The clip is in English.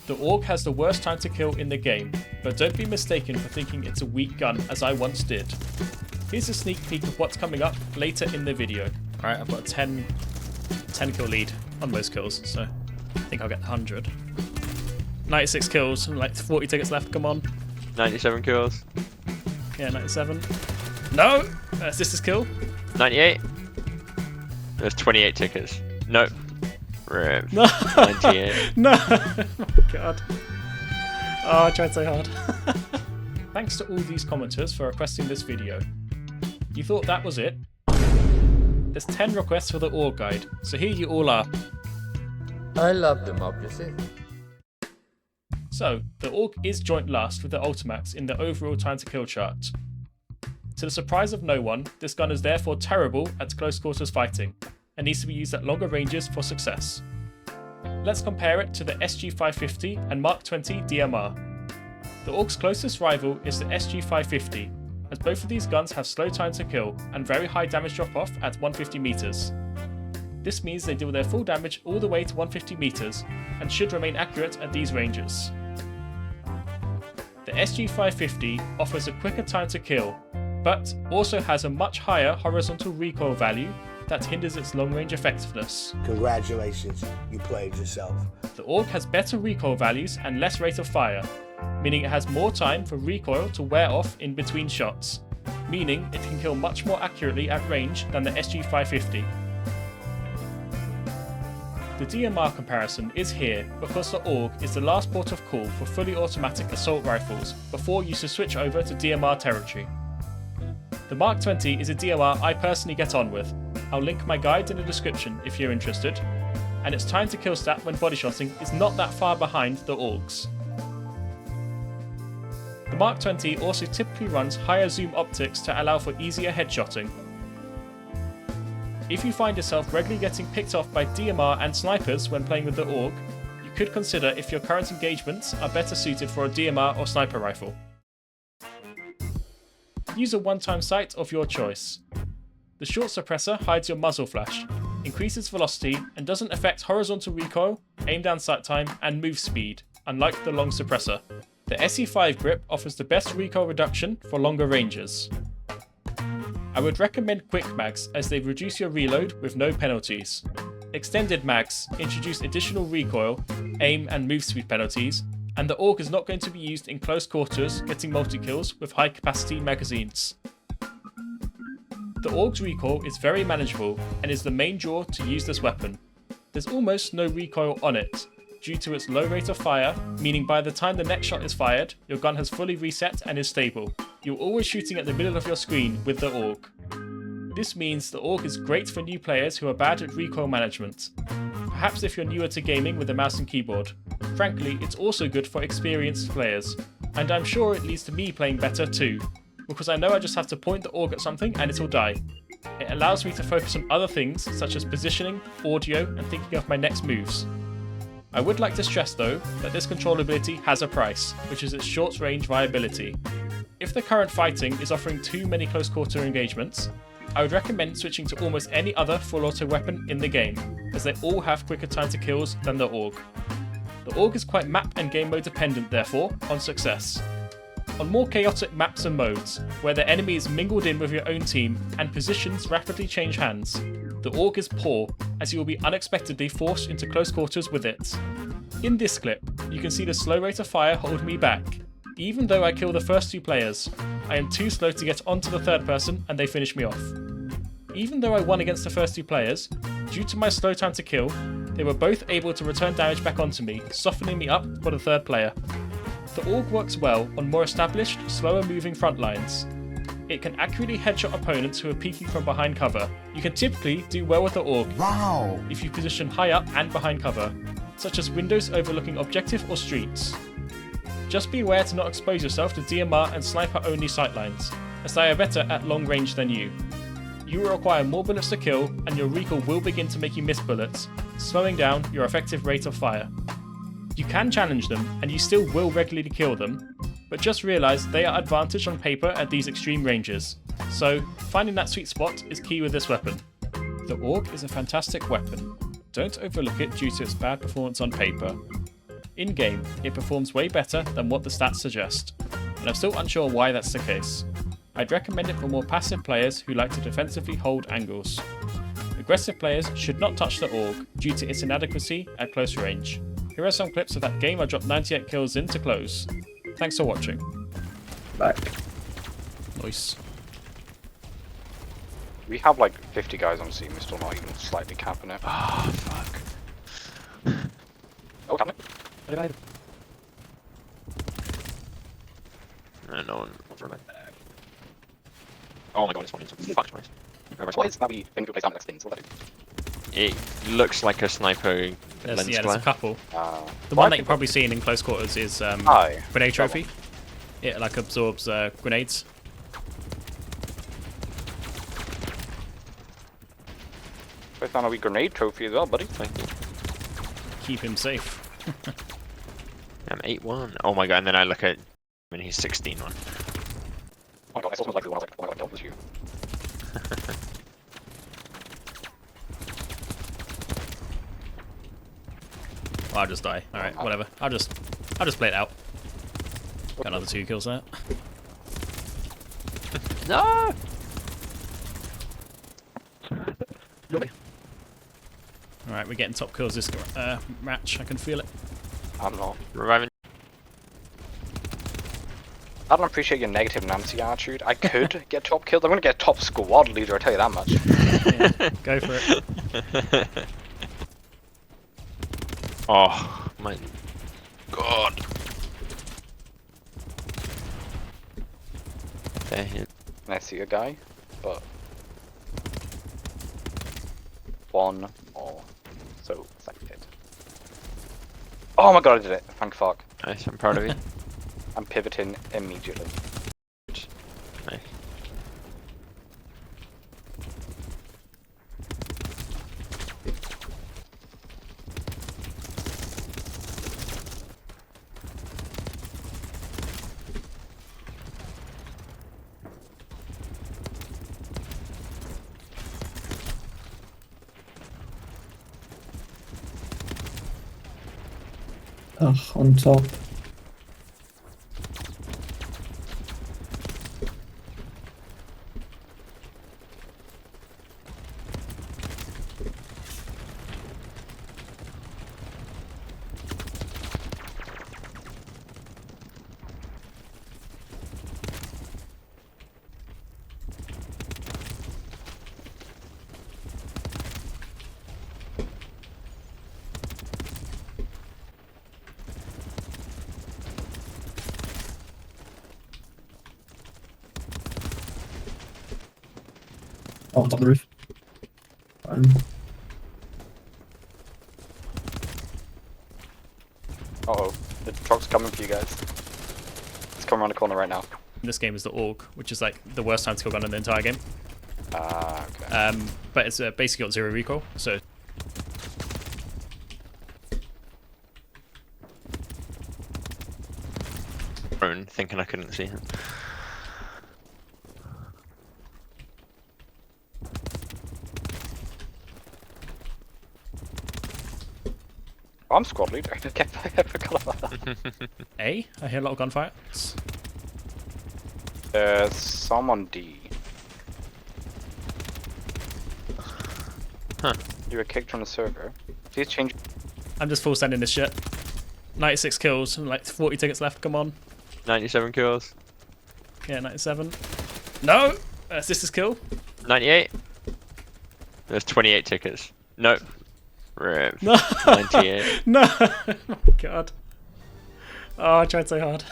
The AUG has the worst time to kill in the game, but don't be mistaken for thinking it's a weak gun as I once did. Here's a sneak peek of what's coming up later in the video. Alright, I've got a 10 kill lead on most kills, so I think I'll get 100. 96 kills, like 40 tickets left, come on. 97 kills. Yeah, 97. No! Is this his kill? 98. There's 28 tickets. No. Rev. No! 98. No! Oh my god. Oh, I tried so hard. Thanks to all these commenters for requesting this video. You thought that was it? There's 10 requests for the AUG guide, so here you all are. I love democracy. So, the AUG is joint last with the Ultimax in the overall time to kill chart. To the surprise of no one, this gun is therefore terrible at close quarters fighting, and needs to be used at longer ranges for success. Let's compare it to the SG550 and Mark 20 DMR. The AUG's closest rival is the SG550, as both of these guns have slow time to kill and very high damage drop off at 150 meters. This means they deal their full damage all the way to 150 meters and should remain accurate at these ranges. The SG550 offers a quicker time to kill, but also has a much higher horizontal recoil value that hinders its long-range effectiveness. Congratulations, you played yourself. The AUG has better recoil values and less rate of fire, meaning it has more time for recoil to wear off in between shots, meaning it can kill much more accurately at range than the SG550. The DMR comparison is here because the AUG is the last port of call for fully automatic assault rifles before you should switch over to DMR territory. The Mark 20 is a DMR I personally get on with. I'll link my guide in the description if you're interested, and its time to kill stat when bodyshotting is not that far behind the AUG's. The Mark 20 also typically runs higher zoom optics to allow for easier headshotting. If you find yourself regularly getting picked off by DMR and snipers when playing with the AUG, you could consider if your current engagements are better suited for a DMR or sniper rifle. Use a one-time sight of your choice. The short suppressor hides your muzzle flash, increases velocity and doesn't affect horizontal recoil, aim down sight time and move speed, unlike the long suppressor. The SE5 grip offers the best recoil reduction for longer ranges. I would recommend quick mags as they reduce your reload with no penalties. Extended mags introduce additional recoil, aim and move speed penalties, and the AUG is not going to be used in close quarters getting multi-kills with high capacity magazines. The AUG's recoil is very manageable and is the main draw to use this weapon. There's almost no recoil on it, due to its low rate of fire, meaning by the time the next shot is fired, your gun has fully reset and is stable. You're always shooting at the middle of your screen with the AUG. This means the AUG is great for new players who are bad at recoil management. Perhaps if you're newer to gaming with a mouse and keyboard. Frankly, it's also good for experienced players, and I'm sure it leads to me playing better too, because I know I just have to point the AUG at something and it'll die. It allows me to focus on other things such as positioning, audio, and thinking of my next moves. I would like to stress though that this controllability has a price, which is its short range viability. If the current fighting is offering too many close quarter engagements, I would recommend switching to almost any other full auto weapon in the game, as they all have quicker time to kills than the AUG. The AUG is quite map and game mode dependent therefore on success. On more chaotic maps and modes, where the enemy is mingled in with your own team and positions rapidly change hands, the AUG is poor, as you will be unexpectedly forced into close quarters with it. In this clip, you can see the slow rate of fire hold me back. Even though I kill the first two players, I am too slow to get onto the third person and they finish me off. Even though I won against the first two players, due to my slow time to kill, they were both able to return damage back onto me, softening me up for the third player. The AUG works well on more established, slower moving front lines. It can accurately headshot opponents who are peeking from behind cover. You can typically do well with the AUG if you position high up and behind cover, such as windows overlooking objective or streets. Just be aware to not expose yourself to DMR and sniper only sightlines, as they are better at long range than you. You will require more bullets to kill and your recoil will begin to make you miss bullets, slowing down your effective rate of fire. You can challenge them and you still will regularly kill them, but just realise they are advantaged on paper at these extreme ranges, so finding that sweet spot is key with this weapon. The AUG is a fantastic weapon, don't overlook it due to its bad performance on paper. In-game, it performs way better than what the stats suggest, and I'm still unsure why that's the case. I'd recommend it for more passive players who like to defensively hold angles. Aggressive players should not touch the AUG due to its inadequacy at close range. Here are some clips of that game I dropped 98 kills in to close. Thanks for watching. Back. Nice. We have like 50 guys on scene, we're still not even slightly capping it. Oh, fuck. Oh, capping it? No one. Oh my god, it's one. Fuck twice. What is that we think we play next things? What that do? It looks like a sniper lens There's a flare. couple. The well, one I that think you're probably seeing in close quarters is Aye, Grenade that Trophy. It like absorbs grenades. I found a wee grenade trophy as well, buddy. Thank you. Keep him safe. I'm 8-1. Oh my god, and then I look at him and he's 16-1. Oh my god, I saw someone like the one I was like, oh my god, that was you. I'll just die. Alright, whatever. I'll just play it out. Got another 2 kills there. No! Alright, we're getting top kills this match. I can feel it. I don't know. Reviving. I don't appreciate your negative Nancy attitude. I could get top kills. I'm gonna get top squad leader, I tell you that much. Yeah, go for it. Oh my god. Okay, I see a guy, but one more. So selected. Oh my god, I did it. Thank fuck. nice, I'm proud of you. I'm pivoting immediately. Nice. On top. Oh, top of the roof. Uh-oh. The truck's coming for you guys. It's coming around the corner right now. This game is the AUG, which is like the worst time to kill gun in the entire game. Ah, okay. But it's basically got 0 recoil, so Prone, thinking I couldn't see him. I'm squad leader. I forgot about that. I hear a lot of gunfire. There's some on D. Huh. You were kicked from the server. Please change. I'm just full sending this shit. 96 kills and like 40 tickets left. Come on. 97 kills. Yeah, 97. No! Sister's kill. 98. There's 28 tickets. No. Rev. No! 98. No! Oh my god. Oh, I tried so hard.